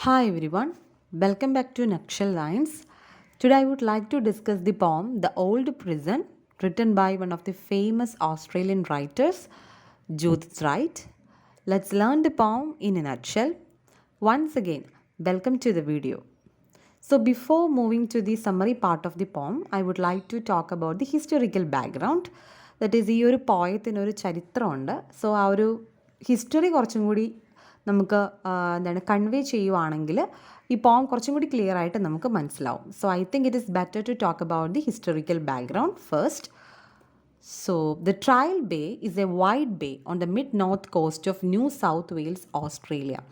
Hi everyone, welcome back to Nutshell Lines. Today I would like to discuss the poem The Old Prison, written by one of the famous Australian writers, Judith Wright. Let's learn the poem in a nutshell. Once again, welcome to the video. So before moving to the summary part of the poem, I would like to talk about the historical background. That is, ഈ ഒരു പോയത്തിനൊരു ചരിത്രമുണ്ട്. So ആ ഒരു history കുറച്ചും കൂടി നമുക്ക് convey ചെയ്യുവാണെങ്കിൽ ഈ പോം കുറച്ചും കൂടി ക്ലിയർ ആയിട്ട് നമുക്ക് മനസ്സിലാവും. So I think it is better to talk about the historical background first. So, the Trial Bay is a wide bay on the mid-north coast of New South Wales, Australia.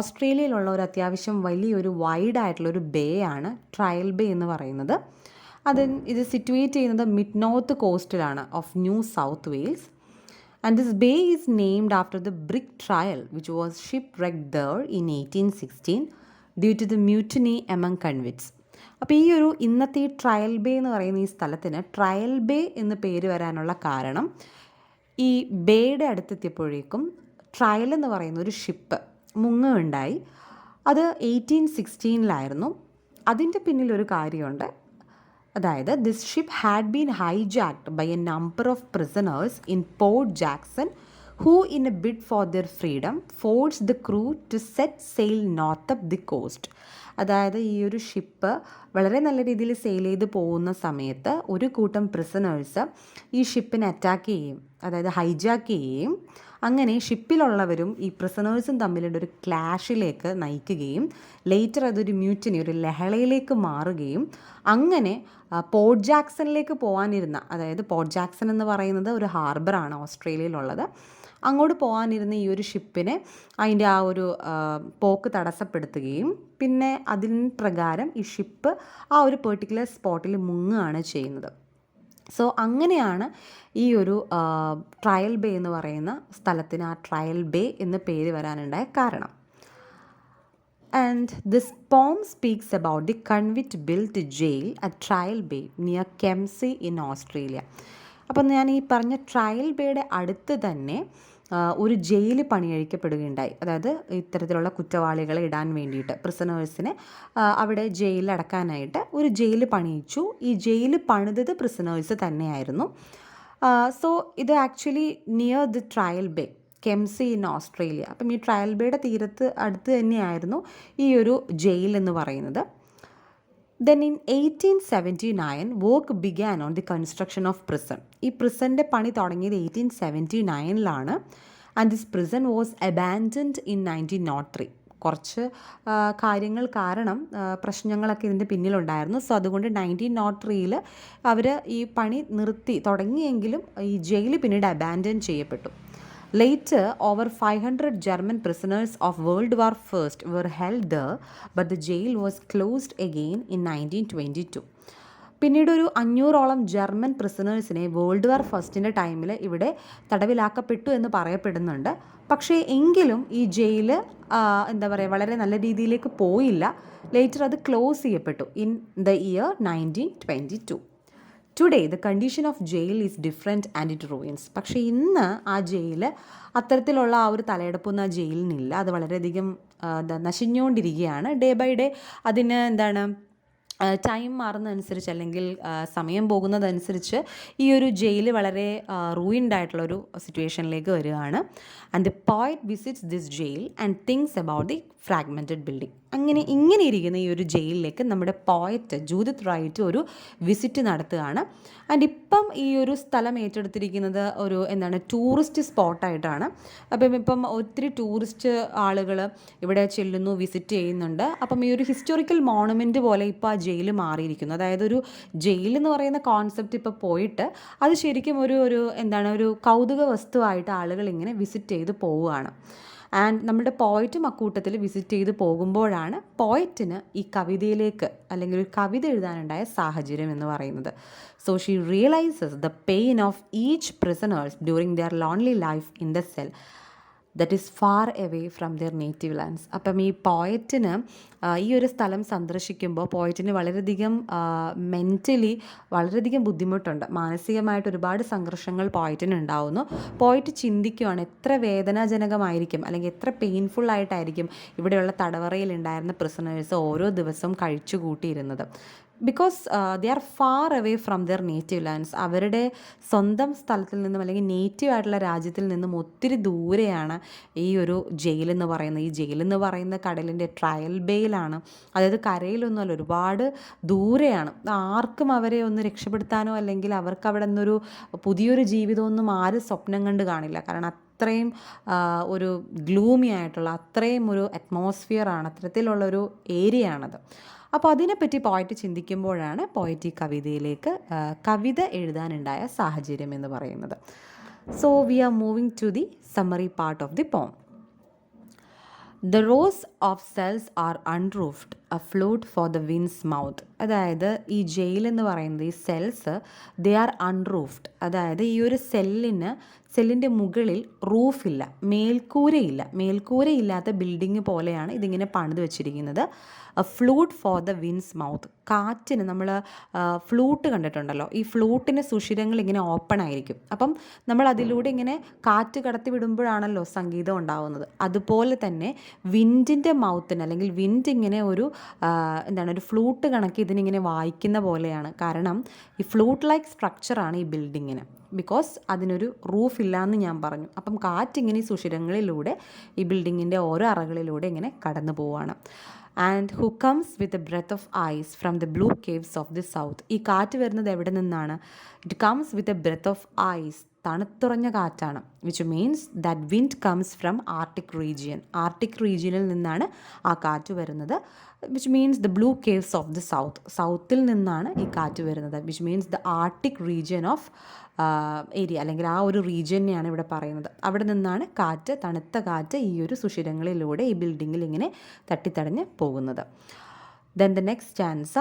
ഓസ്ട്രേലിയയിലുള്ള ഒരു അത്യാവശ്യം വലിയൊരു wide ആയിട്ടുള്ളൊരു bay ആണ് trial bay എന്ന് പറയുന്നത്. ഇത് situate ചെയ്യുന്നത് mid north കോസ്റ്റിലാണ് of New South Wales. And this bay is named after the brick trial which was shipwrecked there in 1816 due to the mutiny among convicts. അപ്പോൾ ഈ ഒരു ഇന്നത്തെ ഈ ട്രയൽ ബേ എന്ന് പറയുന്ന ഈ സ്ഥലത്തിന് ട്രയൽ ബേ എന്ന് പേര് വരാനുള്ള കാരണം ഈ ബേയുടെ അടുത്തെത്തിയപ്പോഴേക്കും ട്രയൽ എന്ന് പറയുന്ന ഒരു ഷിപ്പ് മുങ്ങുകയുണ്ടായി. അത് 1816 അതിൻ്റെ പിന്നിലൊരു കാര്യമുണ്ട്. അതായത് this ship had been hijacked by a number of prisoners in port Jackson who in a bid for their freedom force the crew to set sail north up the coast. അതായത് ഈ ഒരു ship വളരെ നല്ല രീതിയിൽ sale ചെയ്ത് പോകുന്ന സമയത്ത് ഒരു കൂട്ടം പ്രിസണേഴ്സ് ഈ ഷിപ്പിനെ അറ്റാക്ക് ചെയ്യുകയും അതായത് ഹൈജാക്ക് ചെയ്യുകയും അങ്ങനെ ഷിപ്പിലുള്ളവരും ഈ പ്രിസണേഴ്സും തമ്മിലുള്ള ഒരു ക്ലാഷിലേക്ക് നയിക്കുകയും ലേറ്റർ അതൊരു മ്യൂറ്റിനി ഒരു ലഹളയിലേക്ക് മാറുകയും അങ്ങനെ പോർട്ട് ജാക്സണിലേക്ക് പോകാനിരുന്ന, അതായത് പോർട്ട് ജാക്സൺ എന്ന് പറയുന്നത് ഒരു ഹാർബറാണ് ഓസ്ട്രേലിയയിലുള്ളത്, അങ്ങോട്ട് പോകാനിരുന്ന ഈ ഒരു ഷിപ്പിനെ അതിൻ്റെ ആ ഒരു പോക്ക് തടസ്സപ്പെടുത്തുകയും പിന്നെ അതിന് പ്രകാരം ഈ ഷിപ്പ് ആ ഒരു പെർട്ടിക്കുലർ സ്പോട്ടിൽ മുങ്ങുകയാണ് ചെയ്യുന്നത്. സോ അങ്ങനെയാണ് ഈ ഒരു ട്രയൽ ബേ എന്ന് പറയുന്ന സ്ഥലത്തിന് ആ ട്രയൽ ബേ എന്ന് പേര് വരാനുണ്ടായ കാരണം. And this poem speaks about the convict built jail at Trial Bay near Kempsey in Australia. അപ്പം ഞാൻ ഈ പറഞ്ഞ ട്രയൽ ബേയുടെ അടുത്ത് തന്നെ ഒരു ജയിൽ പണിയഴിക്കപ്പെടുകയുണ്ടായി. അതായത് ഇത്തരത്തിലുള്ള കുറ്റവാളികളെ ഇടാൻ വേണ്ടിയിട്ട് പ്രിസണേഴ്സിനെ അവിടെ ജയിലിൽ അടക്കാനായിട്ട് ഒരു ജയിൽ പണിയിച്ചു. ഈ ജയിൽ പണിതത് പ്രിസണേഴ്സ് തന്നെയായിരുന്നു. സോ ഇത് actually near the Trial Bay Kempsey in Australia. അപ്പം ഈ ട്രയൽ ബേയുടെ അടുത്ത് തന്നെയായിരുന്നു ഈ ഒരു ജയിൽ എന്ന് പറയുന്നത്. Then in 1879 work began on the construction of prison. ഈ പ്രിസൻ്റെ പണി തുടങ്ങിയത് 1879 and this prison was abandoned in 1903. കുറച്ച് കാര്യങ്ങൾ കാരണം പ്രശ്നങ്ങളൊക്കെ ഇതിൻ്റെ പിന്നിലുണ്ടായിരുന്നു. സോ അതുകൊണ്ട് 1903 അവർ ഈ പണി തുടങ്ങിയെങ്കിലും ഈ ജയിൽ പിന്നീട് അബാൻഡൻ ചെയ്യപ്പെട്ടു. Later, over 500 German prisoners of World War I were held there, but the jail was closed again in 1922. പിന്നീട് ഒരു 500ഓളം ജർമ്മൻ പ്രിസണേഴ്സിനെ വേൾഡ് വാർ ഫസ്റ്റിൻ്റെ ടൈമിൽ ഇവിടെ തടവിലാക്കപ്പെട്ടു എന്ന് പറയപ്പെടുന്നുണ്ട്. പക്ഷേ എങ്കിലും ഈ ജയിൽ വളരെ നല്ല രീതിയിലേക്ക് പോയില്ല. ലേറ്റർ അത് ക്ലോസ് ചെയ്യപ്പെട്ടു in the year 1922. Today the condition of jail is different and it ruins. പക്ഷേ ഇന്ന് ആ ജയിൽ അത്തരത്തിലുള്ള ആ ഒരു തലയെടുപ്പൊന്നും ആ ജയിലിനില്ല. അത് വളരെയധികം നശിഞ്ഞുകൊണ്ടിരിക്കുകയാണ്. ഡേ ബൈ ഡേ അതിന് ടൈം മാറുന്നതനുസരിച്ച് അല്ലെങ്കിൽ സമയം പോകുന്നതനുസരിച്ച് ഈ ഒരു ജയിൽ വളരെ റൂയിൻഡ് ആയിട്ടുള്ളൊരു സിറ്റുവേഷനിലേക്ക് വരികയാണ്. And the poet visits this jail and things about the fragmented building. ഇങ്ങനെ ഇരിക്കുന്ന ഈ ഒരു ജയിലിലേക്ക് നമ്മുടെ പോയറ്റ് ജൂഡിത്ത് റൈറ്റ് ഒരു വിസിറ്റ് നടത്തുകയാണ്. ആൻഡ് ഇപ്പം ഈ ഒരു സ്ഥലം ഏറ്റെടുത്തിരിക്കുന്നത് ഒരു ടൂറിസ്റ്റ് സ്പോട്ടായിട്ടാണ്. ഇപ്പം ഒത്തിരി ടൂറിസ്റ്റ് ആളുകൾ ഇവിടെ ചെല്ലുന്നു, വിസിറ്റ് ചെയ്യുന്നുണ്ട്. അപ്പം ഈ ഒരു ഹിസ്റ്റോറിക്കൽ മോണുമെൻറ്റ് പോലെ ഇപ്പോൾ ആ ജയിൽ മാറിയിരിക്കുന്നു. അതായത് ഒരു ജയിൽ എന്ന് പറയുന്ന കോൺസെപ്റ്റ് ഇപ്പോൾ പോയിട്ട് അത് ശരിക്കും ഒരു കൗതുക വസ്തുവായിട്ട് ആളുകൾ ഇങ്ങനെ വിസിറ്റ് ചെയ്ത് പോവുകയാണ്. ആൻഡ് നമ്മുടെ പോയറ്റും അക്കൂട്ടത്തിൽ വിസിറ്റ് ചെയ്ത് പോകുമ്പോഴാണ് പോയറ്റിന് ഈ കവിതയിലേക്ക് അല്ലെങ്കിൽ ഒരു കവിത എഴുതാനുണ്ടായ സാഹചര്യം എന്ന് പറയുന്നത്. So she realises the pain of each prisoners during their lonely life in the cell. That is far away from their native lands. അപ്പം ഈ പോയറ്റിന് ഈ ഒരു സ്ഥലം സന്ദർശിക്കുമ്പോൾ പോയറ്റിന് വളരെയധികം മെൻ്റലി വളരെയധികം ബുദ്ധിമുട്ടുണ്ട്, മാനസികമായിട്ട് ഒരുപാട് സംഘർഷങ്ങൾ പോയറ്റിന് ഉണ്ടാവുന്നു. പോയറ്റ് ചിന്തിക്കുകയാണ് എത്ര വേദനാജനകമായിരിക്കും അല്ലെങ്കിൽ എത്ര പെയിൻഫുൾ ആയിട്ടായിരിക്കും ഇവിടെയുള്ള തടവറയിൽ ഉണ്ടായിരുന്ന പ്രിസണേഴ്സ് ഓരോ ദിവസവും കഴിച്ചു കൂട്ടിയിരുന്നത്. Because they are far away from their native lands. അവരുടെ സ്വന്തം സ്ഥലത്തിൽ നിന്നും അല്ലെങ്കിൽ നേറ്റീവ് ആയിട്ടുള്ള രാജ്യത്തിൽ നിന്നും ഒത്തിരി ദൂരെയാണ് ഈ ഒരു ജയിലെന്ന് പറയുന്നത്. ഈ ജയിലെന്ന് പറയുന്ന കടലിൻ്റെ ട്രയൽ ബേയിലാണ്, അതായത് കരയിലൊന്നുമല്ല, ഒരുപാട് ദൂരെയാണ്. ആർക്കും അവരെ ഒന്ന് രക്ഷപ്പെടുത്താനോ അല്ലെങ്കിൽ അവർക്ക് അവിടെ നിന്നൊരു പുതിയൊരു ജീവിതമൊന്നും ആരും സ്വപ്നം കണ്ട് കാണില്ല. കാരണം അത്രയും ഒരു ഗ്ലൂമി ആയിട്ടുള്ള അത്രയും ഒരു അറ്റ്മോസ്ഫിയറാണ്, അത്തരത്തിലുള്ളൊരു ഏരിയ ആണത്. അപ്പോൾ അതിനെപ്പറ്റി പോയറ്റ് ചിന്തിക്കുമ്പോഴാണ് പോയറ്റ് ഈ കവിതയിലേക്ക് കവിത എഴുതാനുണ്ടായ സാഹചര്യം എന്ന് പറയുന്നത്. So we are moving to the summary part of the poem. The rows of cells are unroofed, afloat for the wind's mouth. അതായത് ഈ ജയിൽ എന്ന് പറയുന്നത് ഈ സെൽസ് ദേ ആർ അൺറൂഫ്ഡ്. അതായത് ഈ ഒരു സെല്ലിൻ്റെ മുകളിൽ റൂഫില്ല, മേൽക്കൂരയില്ലാത്ത ബിൽഡിങ് പോലെയാണ് ഇതിങ്ങനെ പണിത് വെച്ചിരിക്കുന്നത്. Flute for the wind's mouth. കാറ്റിന് നമ്മൾ ഫ്ലൂട്ട് കണ്ടിട്ടുണ്ടല്ലോ, ഈ ഫ്ലൂട്ടിന് സുഷിരങ്ങൾ ഇങ്ങനെ ഓപ്പൺ ആയിരിക്കും. അപ്പം നമ്മൾ അതിലൂടെ ഇങ്ങനെ കാറ്റ് കടത്തി വിടുമ്പോഴാണല്ലോ സംഗീതം ഉണ്ടാവുന്നത്. അതുപോലെ തന്നെ വിൻഡിൻ്റെ മൗത്തിന് അല്ലെങ്കിൽ വിൻഡ് ഇങ്ങനെ ഒരു ഒരു ഫ്ലൂട്ട് കണക്ക് ഇതിനിങ്ങനെ വായിക്കുന്ന പോലെയാണ്. കാരണം ഈ ഫ്ലൂട്ട് ലൈക്ക് സ്ട്രക്ചറാണ് ഈ ബിൽഡിങ്ങിന്, ബിക്കോസ് അതിനൊരു റൂഫ് ഇല്ലയെന്ന് ഞാൻ പറഞ്ഞു. അപ്പം കാറ്റിങ്ങനെ ഈ സുഷിരങ്ങളിലൂടെ ഈ ബിൽഡിങ്ങിൻ്റെ ഓരോ അറകളിലൂടെ ഇങ്ങനെ കടന്നു പോവുകയാണ്. And who comes with a breath of ice from the blue caves of the south. ഈ കാറ്റ് വരുന്നത് എവിടെ നിന്നാണ്? It comes with a breath of ice, തണുത്തുറഞ്ഞ കാറ്റാണ്. Which means that wind comes from Arctic region. Arctic റീജിയനിൽ നിന്നാണ് ആ കാറ്റ് വരുന്നത്. Which means the blue caves of the south. സൗത്തിൽ നിന്നാണ് ഈ കാറ്റ് വരുന്നത്. Which means the Arctic region of area, അല്ലെങ്കിൽ ആ ഒരു റീജിയനെയാണ് ഇവിടെ പറയുന്നത്. അവിടെ നിന്നാണ് കാറ്റ്, തണുത്ത കാറ്റ് ഈ ഒരു സുഷിരങ്ങളിലൂടെ ഈ ബിൽഡിങ്ങിൽ ഇങ്ങനെ തട്ടിത്തടഞ്ഞ് പോകുന്നത്. Then the next stanza.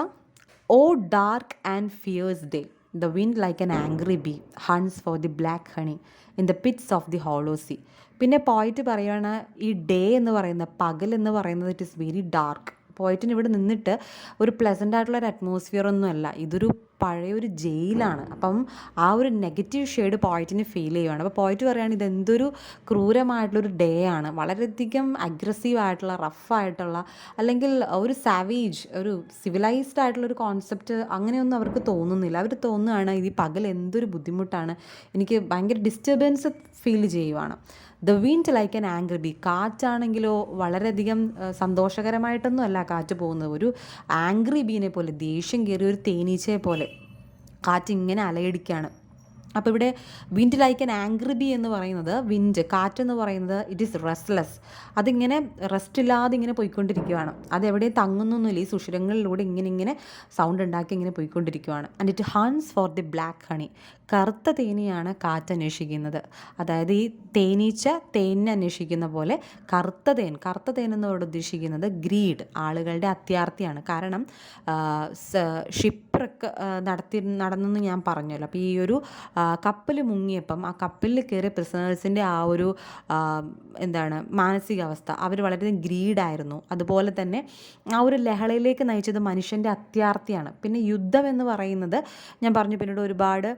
O dark and fierce day, the wind like an angry bee hunts for the black honey in the pits of the hollow sea. പിന്നെ പോയിറ്റ് പറയുകയാണ് ഈ ഡേ എന്ന് പറയുന്ന പകൽ എന്ന് പറയുന്നത് ഇറ്റ് ഈസ് വെരി ഡാർക്ക്. പോയിറ്റിന് ഇവിടെ നിന്നിട്ട് ഒരു പ്ലസൻ്റ് ആയിട്ടുള്ളൊരു അറ്റ്മോസ്ഫിയർ ഒന്നും അല്ല, ഇതൊരു പഴയൊരു ജയിലാണ്. അപ്പം ആ ഒരു നെഗറ്റീവ് ഷെയ്ഡ് പോയിറ്റിന് ഫീൽ ചെയ്യുകയാണ്. അപ്പോൾ പോയിറ്റ് പറയുകയാണ് ഇതെന്തൊരു ക്രൂരമായിട്ടുള്ളൊരു ഡേ ആണ്, വളരെയധികം അഗ്രസീവ് ആയിട്ടുള്ള റഫായിട്ടുള്ള അല്ലെങ്കിൽ ഒരു സാവേജ് ഒരു സിവിലൈസ്ഡ് ആയിട്ടുള്ളൊരു കോൺസെപ്റ്റ് അങ്ങനെയൊന്നും അവർക്ക് തോന്നുന്നില്ല. അവർ തോന്നുകയാണ് ഈ പകൽ എന്തൊരു ബുദ്ധിമുട്ടാണ്, എനിക്ക് ഭയങ്കര ഡിസ്റ്റർബൻസ് ഫീൽ ചെയ്യുവാണ്. The wind like an angry bee. കാറ്റാണെങ്കിലോ വളരെയധികം സന്തോഷകരമായിട്ടൊന്നും അല്ല കാറ്റ് പോകുന്നത്, ഒരു ആംഗ്രി ബീനെ പോലെ, ദേഷ്യം കയറിയ ഒരു തേനീച്ചയെ പോലെ കാറ്റ് ഇങ്ങനെ അലയടിക്കുകയാണ്. അപ്പോൾ ഇവിടെ wind like an angry bee എന്ന് പറയുന്നത്, വിൻഡ് കാറ്റെന്ന് പറയുന്നത് ഇറ്റ് ഈസ് റെസ്റ്റ്ലെസ്. അതിങ്ങനെ റെസ്റ്റ് ഇല്ലാതെ ഇങ്ങനെ പോയിക്കൊണ്ടിരിക്കുകയാണ്, അതെവിടെയും തങ്ങുന്നൊന്നുമില്ല, ഈ സുഷിരങ്ങളിലൂടെ ഇങ്ങനെ സൗണ്ട് ഉണ്ടാക്കി ഇങ്ങനെ പോയിക്കൊണ്ടിരിക്കുകയാണ്. And it Hund's for the black honey. കറുത്ത തേനിയാണ് കാറ്റ് അന്വേഷിക്കുന്നത്. അതായത് ഈ തേനീച്ച തേനിനെ അന്വേഷിക്കുന്ന പോലെ കറുത്ത തേൻ എന്നോട് ഉദ്ദേശിക്കുന്നത് ഗ്രീഡ്, ആളുകളുടെ അത്യാർത്തിയാണ്. കാരണം ഷിപ്പ്രക്ക് നടന്നെന്ന് ഞാൻ പറഞ്ഞല്ലോ. അപ്പോൾ ഈ ഒരു കപ്പൽ മുങ്ങിയപ്പം ആ കപ്പലിൽ കയറിയ പ്രിസണേഴ്സിൻ്റെ ആ ഒരു മാനസികാവസ്ഥ, അവർ വളരെയധികം ഗ്രീഡായിരുന്നു. അതുപോലെ തന്നെ ആ ഒരു ലഹളയിലേക്ക് നയിച്ചത് മനുഷ്യൻ്റെ അത്യാർത്തിയാണ്. പിന്നെ യുദ്ധം എന്ന് പറയുന്നത് ഞാൻ പറഞ്ഞു, പിന്നീട് ഒരുപാട്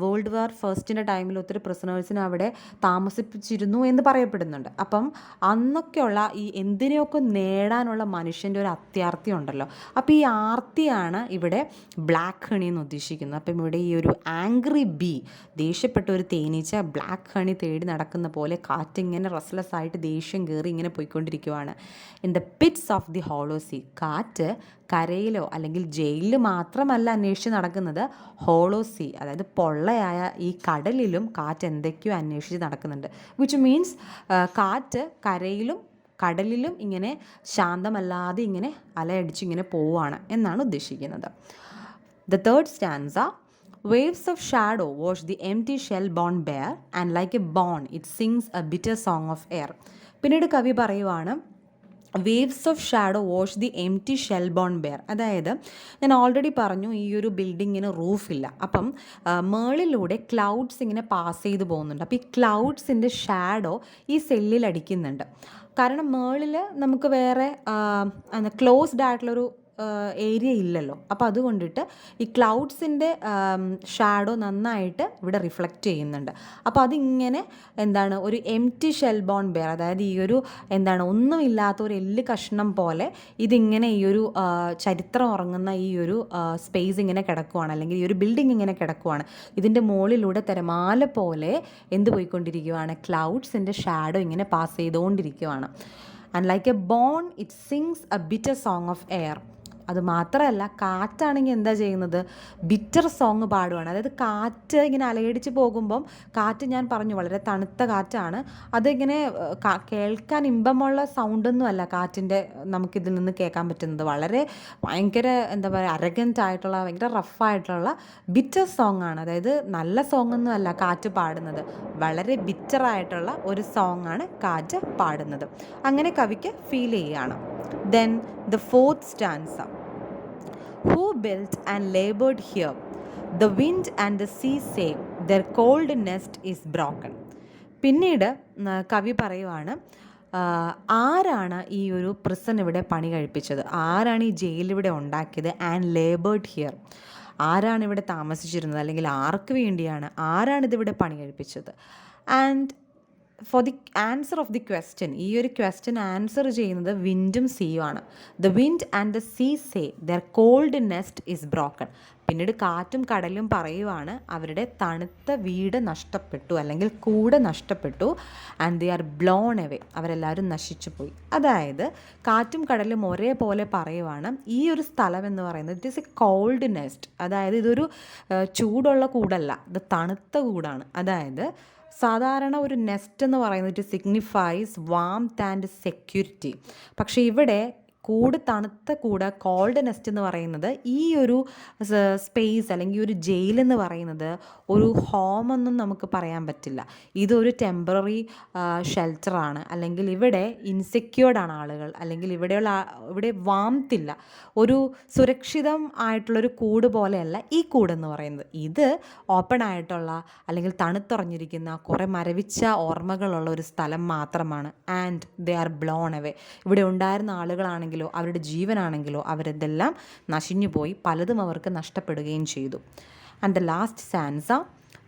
വേൾഡ് വാർ ഫസ്റ്റിൻ്റെ ടൈമിൽ ഒത്തിരി പ്രിസണേഴ്സിനെ അവിടെ താമസിപ്പിച്ചിരുന്നു എന്ന് പറയപ്പെടുന്നുണ്ട്. അപ്പം അന്നൊക്കെയുള്ള ഈ എന്തിനെയൊക്കെ നേടാനുള്ള മനുഷ്യൻ്റെ ഒരു അത്യാർത്തി ഉണ്ടല്ലോ, അപ്പോൾ ഈ ആർത്തിയാണ് ഇവിടെ ബ്ലാക്ക് ഹണി എന്ന് ഉദ്ദേശിക്കുന്നത്. അപ്പം ഇവിടെ ഈ ഒരു ആംഗ്രി ബീ, ദേഷ്യപ്പെട്ട ഒരു തേനീച്ച ബ്ലാക്ക് ഹണി തേടി നടക്കുന്ന പോലെ കാറ്റിങ്ങനെ റെസ്റ്റ്ലെസ് ആയിട്ട് ദേഷ്യം കയറി ഇങ്ങനെ പോയിക്കൊണ്ടിരിക്കുവാണ്. In the pits of the hollow sea. കാറ്റ് കരയിലോ അല്ലെങ്കിൽ ജയിലിൽ മാത്രമല്ല അന്വേഷിച്ച് നടക്കുന്നത്, ഹോളോ സീ അതായത് പൊള്ളയായ ഈ കടലിലും കാറ്റ് എന്തൊക്കെയോ അന്വേഷിച്ച് നടക്കുന്നുണ്ട്. വിച്ച് മീൻസ് കാറ്റ് കരയിലും കടലിലും ഇങ്ങനെ ശാന്തമല്ലാതെ ഇങ്ങനെ അലയടിച്ച് ഇങ്ങനെ പോവുകയാണ് എന്നാണ് ഉദ്ദേശിക്കുന്നത്. The third stanza. Waves of shadow wash the empty shell born bare, and like a bond it sings a bitter song of air. പിന്നീട് കവി പറയുവാണ്, waves of shadow wash the empty shell bone bare. അതായത് ഞാൻ already പറഞ്ഞു ഈ ഒരു ബിൽഡിങ്ങിന് റൂഫില്ല, അപ്പം മേളിലൂടെ clouds ഇങ്ങനെ പാസ് ചെയ്ത് പോകുന്നുണ്ട്. അപ്പോൾ ഈ ക്ലൗഡ്സിൻ്റെ ഷാഡോ ഈ സെല്ലിൽ അടിക്കുന്നുണ്ട്. കാരണം മേളിൽ നമുക്ക് വേറെ ക്ലോസ്ഡ് ആയിട്ടുള്ളൊരു ഏരിയ ഇല്ലല്ലോ. അപ്പോൾ അതുകൊണ്ടിട്ട് ഈ ക്ലൗഡ്സിൻ്റെ ഷാഡോ നന്നായിട്ട് ഇവിടെ റിഫ്ലക്റ്റ് ചെയ്യുന്നുണ്ട്. അപ്പോൾ അതിങ്ങനെ എന്താണ് ഒരു empty shell bone bare, അതായത് ഈ ഒരു എന്താണ് ഒന്നുമില്ലാത്ത ഒരു എല്ല് കഷ്ണം പോലെ ഇതിങ്ങനെ ഈ ഒരു ചരിത്രം ഉറങ്ങുന്ന ഈ ഒരു സ്പേസ് ഇങ്ങനെ കിടക്കുവാണ്, അല്ലെങ്കിൽ ഈ ഒരു ബിൽഡിംഗ് ഇങ്ങനെ കിടക്കുവാണ്. ഇതിൻ്റെ മുകളിലൂടെ തിരമാല പോലെ എന്ത് പോയിക്കൊണ്ടിരിക്കുവാണ്, ക്ലൗഡ്സിൻ്റെ ഷാഡോ ഇങ്ങനെ പാസ് ചെയ്തുകൊണ്ടിരിക്കുവാണ്. And like a bone it sings a bitter song of air. അത് മാത്രമല്ല, കാറ്റാണെങ്കിൽ എന്താ ചെയ്യുന്നത്, ബിറ്റർ സോങ് പാടുവാണ്. അതായത് കാറ്റ് ഇങ്ങനെ അലയടിച്ച് പോകുമ്പം, കാറ്റ് ഞാൻ പറഞ്ഞു വളരെ തണുത്ത കാറ്റാണ്, അതിങ്ങനെ കേൾക്കാൻ ഇമ്പമുള്ള സൗണ്ടൊന്നുമല്ല കാറ്റിൻ്റെ നമുക്കിതിൽ നിന്ന് കേൾക്കാൻ പറ്റുന്നത്. വളരെ ഭയങ്കര എന്താ പറയുക, അരഗൻ്റ് ആയിട്ടുള്ള ഭയങ്കര റഫായിട്ടുള്ള ബിറ്റർ സോങ് ആണ്. അതായത് നല്ല സോങ് ഒന്നും അല്ല കാറ്റ് പാടുന്നത്, വളരെ ബിറ്ററായിട്ടുള്ള ഒരു സോങ് ആണ് കാറ്റ് പാടുന്നത്. അങ്ങനെ കവിക്ക് ഫീൽ ചെയ്യുകയാണ്. Then the fourth stanza. Who built and labored here? The wind and the sea say their cold nest is broken. പിന്നീട് കവി പറയുവാണ്, ആരാണ് ഈ ഒരു പ്രിസൺ ഇവിടെ പണി കഴിപ്പിച്ചത്, ആരാണ് ഈ ജയിൽ ഇവിടെ ഉണ്ടാക്കിയത്, ആൻഡ് ലേബേർഡ് ഹിയർ, ആരാണ് ഇവിടെ താമസിച്ചിരുന്നത്, അല്ലെങ്കിൽ ആർക്ക് വേണ്ടിയാണ്, ആരാണിതിവിടെ പണി കഴിപ്പിച്ചത്. And for the answer of the question, ഈ ഒരു ക്വസ്റ്റ്യൻ ആൻസർ ചെയ്യുന്നത് വിൻഡും സീയുമാണ്. The wind and the sea say their cold nest is broken. പിന്നീട് കാറ്റും കടലും പറയുവാണ് അവരുടെ തണുത്ത വീട് നഷ്ടപ്പെട്ടു, അല്ലെങ്കിൽ കൂട് നഷ്ടപ്പെട്ടു. And they are blown away, അവരെല്ലാവരും നശിച്ചു പോയി. അതായത് കാറ്റും കടലും ഒരേപോലെ പറയുവാണ് ഈ ഒരു സ്ഥലം എന്ന് പറയുന്നത് it is a cold nest. അതായത് ഇതൊരു ചൂടുള്ള കൂടല്ല, ഇത് തണുത്ത കൂടാണ്. അതായത് സാധാരണ ഒരു നെസ്റ്റ് എന്ന് പറയുന്നത് it signifies warmth and security. പക്ഷേ ഇവിടെ കൂട്, തണുത്ത കൂട്, കോൾഡ് നെസ്റ്റ് എന്ന് പറയുന്നത് ഈ ഒരു സ്പേസ് അല്ലെങ്കിൽ ഒരു ജയിലെന്ന് പറയുന്നത് ഒരു ഹോമൊന്നും നമുക്ക് പറയാൻ പറ്റില്ല. ഇതൊരു ടെമ്പററി ഷെൽട്ടറാണ്. അല്ലെങ്കിൽ ഇവിടെ ഇൻസെക്യൂർഡാണ് ആളുകൾ, അല്ലെങ്കിൽ ഇവിടെ വാംത്തില്ല, ഒരു സുരക്ഷിതം ആയിട്ടുള്ളൊരു കൂട് പോലെയല്ല ഈ കൂടെന്ന് പറയുന്നത്. ഇത് ഓപ്പൺ ആയിട്ടുള്ള അല്ലെങ്കിൽ തണുത്തുറഞ്ഞിരിക്കുന്ന കുറേ മരവിച്ച ഓർമ്മകളുള്ള ഒരു സ്ഥലം മാത്രമാണ്. And they are blown away. ഇവിടെ ഉണ്ടായിരുന്ന ആളുകളാണെങ്കിലോ അവരുടെ ജീവനാണെങ്കിലോ അവരിതെല്ലാം നശിഞ്ഞു പോയി, പലതും അവർക്ക് നഷ്ടപ്പെടുകയും ചെയ്തു. And the last stanza,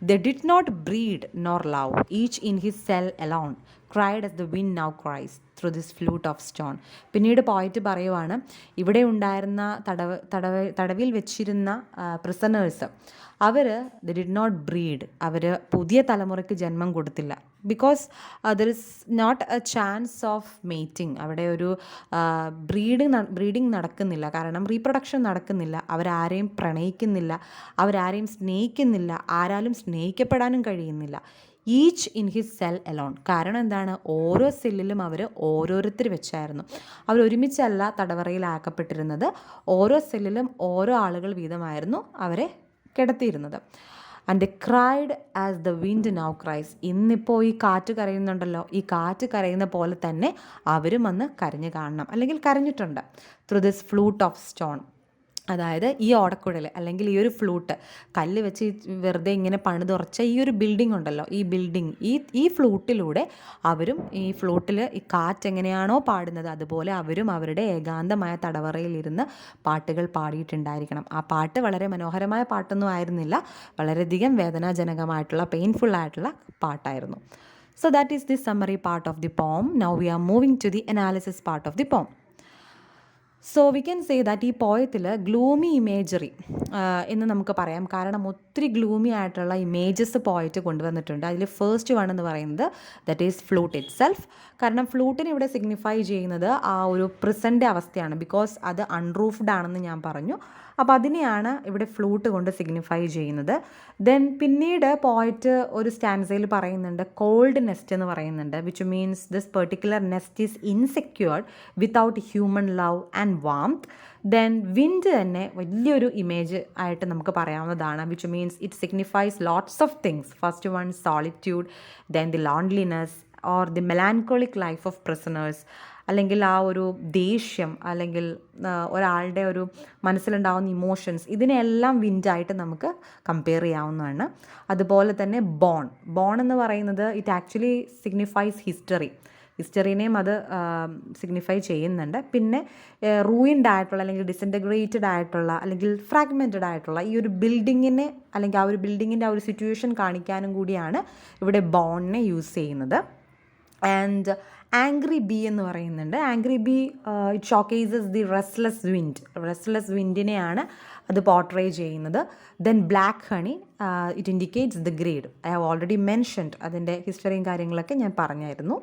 they did not breed nor love, each in his cell alone cried as the wind now cries through this flute of stone. പിന്നീട് പോയിട്ട് പറയുവാണ്, ഇവിടെ ഉണ്ടായിരുന്ന തടവിൽ വെച്ചിരുന്ന പ്രിസണേഴ്സ്, അവർ ദ ഡിഡ് നോട്ട് ബ്രീഡ്, അവർ പുതിയ തലമുറയ്ക്ക് ജന്മം കൊടുത്തില്ല. Because there is not a chance of mating. അവിടെ ഒരു ബ്രീഡിങ് നടക്കുന്നില്ല, കാരണം റീപ്രൊഡക്ഷൻ നടക്കുന്നില്ല. അവരാരെയും പ്രണയിക്കുന്നില്ല, അവരാരെയും സ്നേഹിക്കുന്നില്ല, ആരാലും സ്നേഹിക്കപ്പെടാനും കഴിയുന്നില്ല. Each in his cell alone. കാരണം എന്താണ്, ഓരോ സെല്ലിലും അവർ ഓരോരുത്തർ വെച്ചായിരുന്നു. അവരൊരുമിച്ചല്ല തടവറയിലാക്കപ്പെട്ടിരുന്നത്, ഓരോ സെല്ലിലും ഓരോ ആളുകൾ വീതമായിരുന്നു അവരെ കിടത്തിയിരുന്നത്. And cried as the wind now cries. ഇന്നിപ്പോൾ ഈ കാറ്റ് കരയുന്നുണ്ടല്ലോ, ഈ കാറ്റ് കരയുന്ന പോലെ തന്നെ അവരും വന്ന് കരഞ്ഞു കാണണം, അല്ലെങ്കിൽ കരഞ്ഞിട്ടുണ്ട്. Through this flute of stone. അതായത് ഈ ഓടക്കുഴൽ അല്ലെങ്കിൽ ഈ ഒരു ഫ്ലൂട്ട്, കല്ല് വെച്ച് വെറുതെ ഇങ്ങനെ പണിതുറച്ച ഈ ഒരു ബിൽഡിംഗ് ഉണ്ടല്ലോ, ഈ ബിൽഡിംഗ്, ഈ ഫ്ലൂട്ടിലൂടെ അവരും, ഈ ഫ്ലൂട്ടിൽ ഈ കാറ്റ് എങ്ങനെയാണോ പാടുന്നത് അതുപോലെ അവരും അവരുടെ ഏകാന്തമായ തടവറയിലിരുന്ന് പാട്ടുകൾ പാടിയിട്ടുണ്ടായിരിക്കണം. ആ പാട്ട് വളരെ മനോഹരമായ പാട്ടൊന്നും ആയിരുന്നില്ല, വളരെയധികം വേദനാജനകമായിട്ടുള്ള പെയിൻഫുൾ ആയിട്ടുള്ള പാട്ടായിരുന്നു. So that is the summary part of the poem. Now we are moving to the analysis part of the poem. So we can say that ഈ പോയത്തിൽ ഗ്ലൂമി ഇമേജറി എന്ന് നമുക്ക് പറയാം. കാരണം ഒത്തിരി ഗ്ലൂമി ആയിട്ടുള്ള ഇമേജസ് പോയറ്റ് കൊണ്ടുവന്നിട്ടുണ്ട്. അതിൽ ഫസ്റ്റ് വൺ എന്ന് പറയുന്നത് that is flute it self. കാരണം ഫ്ലൂട്ടിനെ ഇവിടെ സിഗ്നിഫൈ ചെയ്യുന്നത് ആ ഒരു പ്രിസൻ്റെ അവസ്ഥയാണ്. ബിക്കോസ് അത് അൺറൂഫ്ഡ് ആണെന്ന് ഞാൻ പറഞ്ഞു. അപ്പോൾ അതിനെയാണ് ഇവിടെ ഫ്ലൂട്ട് കൊണ്ട് സിഗ്നിഫൈ ചെയ്യുന്നത്. ദെൻ പിന്നീട് പോയറ്റ് ഒരു സ്റ്റാൻസയിൽ പറയുന്നുണ്ട് കോൾഡ് നെസ്റ്റ് എന്ന് പറയുന്നുണ്ട്, which means this particular nest is insecured without human love and warmth. Then wind തന്നെ വലിയൊരു ഇമേജ് ആയിട്ട് നമുക്ക് പറയാവുന്നതാണ്, which means it signifies lots of things. First one solitude, then the loneliness or the melancholic life of prisoners, അല്ലെങ്കിൽ ആ ഒരു ദേഷ്യം, അല്ലെങ്കിൽ ഒരാളുടെ ഒരു മനസ്സിലുണ്ടാകുന്ന ഇമോഷൻസ്, ഇതിനെല്ലാം വിൻഡായിട്ട് നമുക്ക് കമ്പയർ ചെയ്യാവുന്നതാണ്. അതുപോലെ തന്നെ ബോൺ എന്ന് പറയുന്നത് ഇറ്റ് ആക്ച്വലി സിഗ്നിഫൈസ് ഹിസ്റ്ററിനെയും അത് സിഗ്നിഫൈ ചെയ്യുന്നുണ്ട്. പിന്നെ റൂയിൻഡ് ആയിട്ടുള്ള അല്ലെങ്കിൽ ഡിസിൻറ്റഗ്രേറ്റഡ് ആയിട്ടുള്ള അല്ലെങ്കിൽ ഫ്രാഗ്മെൻറ്റഡ് ആയിട്ടുള്ള ഈ ഒരു ബിൽഡിങ്ങിനെ അല്ലെങ്കിൽ ആ ഒരു ബിൽഡിങ്ങിൻ്റെ ആ ഒരു സിറ്റുവേഷൻ കാണിക്കാനും കൂടിയാണ് ഇവിടെ ബോണിനെ യൂസ് ചെയ്യുന്നത്. ആൻഡ് ആംഗ്രി ബി എന്ന് പറയുന്നുണ്ട്. Angry bee it showcases the restless വിൻഡിനെയാണ് അത് പോർട്രേ ചെയ്യുന്നത്. Then black honey it indicates the greed. I have already mentioned അതിൻ്റെ ഹിസ്റ്ററിയും കാര്യങ്ങളൊക്കെ ഞാൻ പറഞ്ഞായിരുന്നു.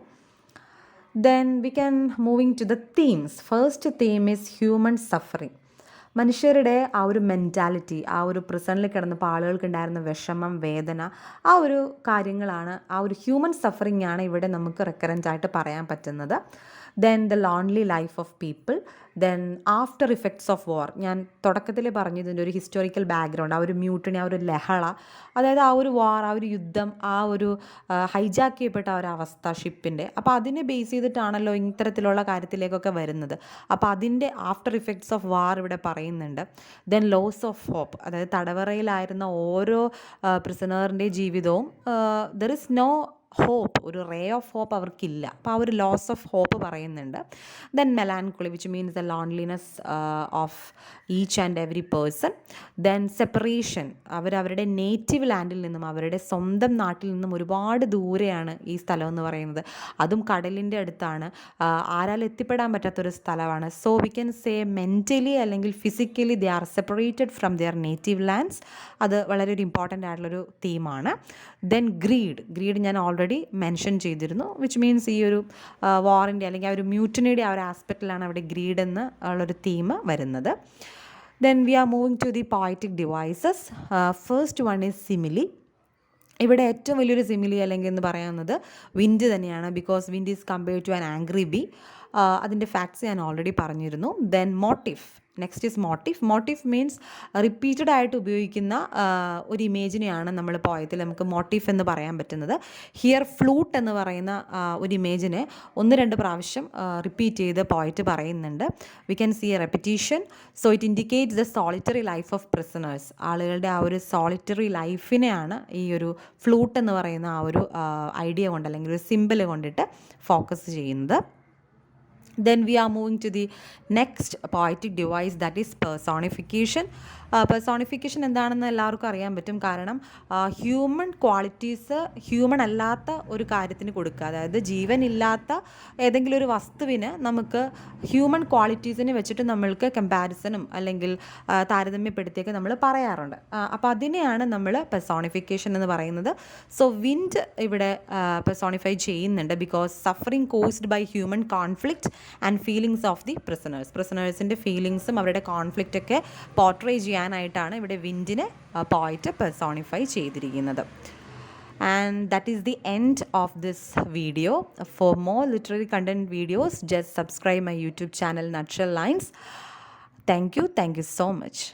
Then we can moving to the themes. First theme is human suffering. മനുഷ്യരുടെ ആ ഒരു മെൻറ്റാലിറ്റി, ആ ഒരു പ്രിസണിൽ കിടന്നപ്പോൾ ആളുകൾക്കുണ്ടായിരുന്ന വിഷമം, വേദന, ആ ഒരു കാര്യങ്ങളാണ്, ആ ഒരു ഹ്യൂമൻ സഫറിങ് ആണ് ഇവിടെ നമുക്ക് റെക്കറൻ്റ് ആയിട്ട് പറയാൻ പറ്റുന്നത്. Then the lonely life of people. Then after effects of വാർ. ഞാൻ തുടക്കത്തിൽ പറഞ്ഞതിൻ്റെ ഒരു ഹിസ്റ്റോറിക്കൽ ബാക്ക്ഗ്രൗണ്ട്, ആ ഒരു മ്യൂട്ടിനി, ആ ഒരു ലഹള, അതായത് ആ ഒരു വാർ, ആ ഒരു യുദ്ധം, ആ ഒരു ഹൈജാക്ക് ചെയ്യപ്പെട്ട ആ ഒരു അവസ്ഥ ഷിപ്പിൻ്റെ, അപ്പോൾ അതിനെ ബേസ് ചെയ്തിട്ടാണല്ലോ ഇത്തരത്തിലുള്ള കാര്യത്തിലേക്കൊക്കെ വരുന്നത്. അപ്പോൾ അതിൻ്റെ ആഫ്റ്റർ ഇഫക്ട്സ് ഓഫ് വാർ ഇവിടെ പറയുന്നുണ്ട്. ദെൻ ലോസ് ഓഫ് ഹോപ്പ്, അതായത് തടവറയിലായിരുന്ന ഓരോ പ്രിസണറിൻ്റെ ജീവിതവും ദർ ഇസ് നോ ഹോപ്പ്, ഒരു റേ ഓഫ് ഹോപ്പ് അവർക്കില്ല. അപ്പോൾ ആ ഒരു ലോസ് ഓഫ് ഹോപ്പ് പറയുന്നുണ്ട്. Then melancholy which means the loneliness of each and every person. Then separation, അവരവരുടെ നേറ്റീവ് ലാൻഡിൽ നിന്നും, അവരുടെ സ്വന്തം നാട്ടിൽ നിന്നും ഒരുപാട് ദൂരെയാണ് ഈ സ്ഥലം എന്ന് പറയുന്നത്. അതും കടലിൻ്റെ അടുത്താണ്, ആരാൽ എത്തിപ്പെടാൻ പറ്റാത്തൊരു സ്ഥലമാണ്. So we can say mentally അല്ലെങ്കിൽ physically they are separated from their native lands. അത് വളരെ ഒരു ഇമ്പോർട്ടൻ്റ് ആയിട്ടുള്ളൊരു തീമാണ്. ദെൻ ഗ്രീഡ് ഞാൻ ഓൾറെഡി മെൻഷൻ ചെയ്തിരുന്നു, വിച്ച് മീൻസ് ഈ ഒരു വാറിൻ്റെ അല്ലെങ്കിൽ ആ ഒരു മ്യൂട്ടിനിയുടെ ആ ഒരു ആസ്പെക്റ്റിലാണ് അവിടെ ഗ്രീഡ് എന്ന് ഉള്ളൊരു തീം വരുന്നത്. Then we are moving to the poetic devices. First one is simile. ഇവിടെ ഏറ്റവും വലിയൊരു സിമിലി അല്ലെങ്കിൽ എന്ന് പറയുന്നത് വിൻഡ് തന്നെയാണ്. Because wind is compared to an angry bee. അതിൻ്റെ ഫാക്ട്സ് ഞാൻ ഓൾറെഡി പറഞ്ഞിരുന്നു. Then motif. Next is motif means repeated ആയിട്ട് ഉപയോഗിക്കുന്ന ഒരു ഇമേജിനെയാണ് നമ്മൾ പോയത്തിൽ നമുക്ക് മോട്ടീഫ് എന്ന് പറയാൻ പറ്റുന്നത്. ഹിയർ ഫ്ലൂട്ട് എന്ന് പറയുന്ന ഒരു ഇമേജിനെ 1-2 പ്രാവശ്യം റിപ്പീറ്റ് ചെയ്ത് പോയറ്റ് പറയുന്നുണ്ട്. We can see a repetition. So it indicates the solitary life of prisoners. ആളുകളുടെ ആ ഒരു സോളിറ്ററി ലൈഫിനെയാണ് ഈ ഒരു ഫ്ലൂട്ട് എന്ന് പറയുന്ന ആ ഒരു ഐഡിയ കൊണ്ട് അല്ലെങ്കിൽ ഒരു സിമ്പിൾ കൊണ്ടിട്ട് ഫോക്കസ് ചെയ്യുന്നത്. Then we are moving to the next poetic device, that is personification. Personification എന്താണെന്ന് എല്ലാവർക്കും അറിയാൻ പറ്റും. കാരണം ഹ്യൂമൻ ക്വാളിറ്റീസ് ഹ്യൂമൻ അല്ലാത്ത ഒരു കാര്യത്തിന് കൊടുക്കുക, അതായത് ജീവനില്ലാത്ത ഏതെങ്കിലും ഒരു വസ്തുവിന് നമുക്ക് ഹ്യൂമൻ ക്വാളിറ്റീസിനെ വെച്ചിട്ട് നമ്മൾക്ക് കമ്പാരിസണും അല്ലെങ്കിൽ താരതമ്യപ്പെടുത്തിയൊക്കെ നമ്മൾ പറയാറുണ്ട്. അപ്പോൾ അതിനെയാണ് നമ്മൾ പെർസോണിഫിക്കേഷൻ എന്ന് പറയുന്നത്. സോ വിൻഡ് ഇവിടെ പെർസോണിഫൈ ചെയ്യുന്നുണ്ട് because suffering caused by human conflict and feelings of the പ്രിസണേഴ്സിൻ്റെ ഫീലിങ്സും അവരുടെ കോൺഫ്ലിക്റ്റൊക്കെ പോർട്രേ ചെയ്യാനായിട്ടാണ് ഇവിടെ വിൻഡിനെ പോയിറ്റ് പെർസോണിഫൈ ചെയ്തിരിക്കുന്നത്. And that is the end of this video. For more literary content videos, just subscribe my YouTube channel Nutshell Lines. Thank you so much.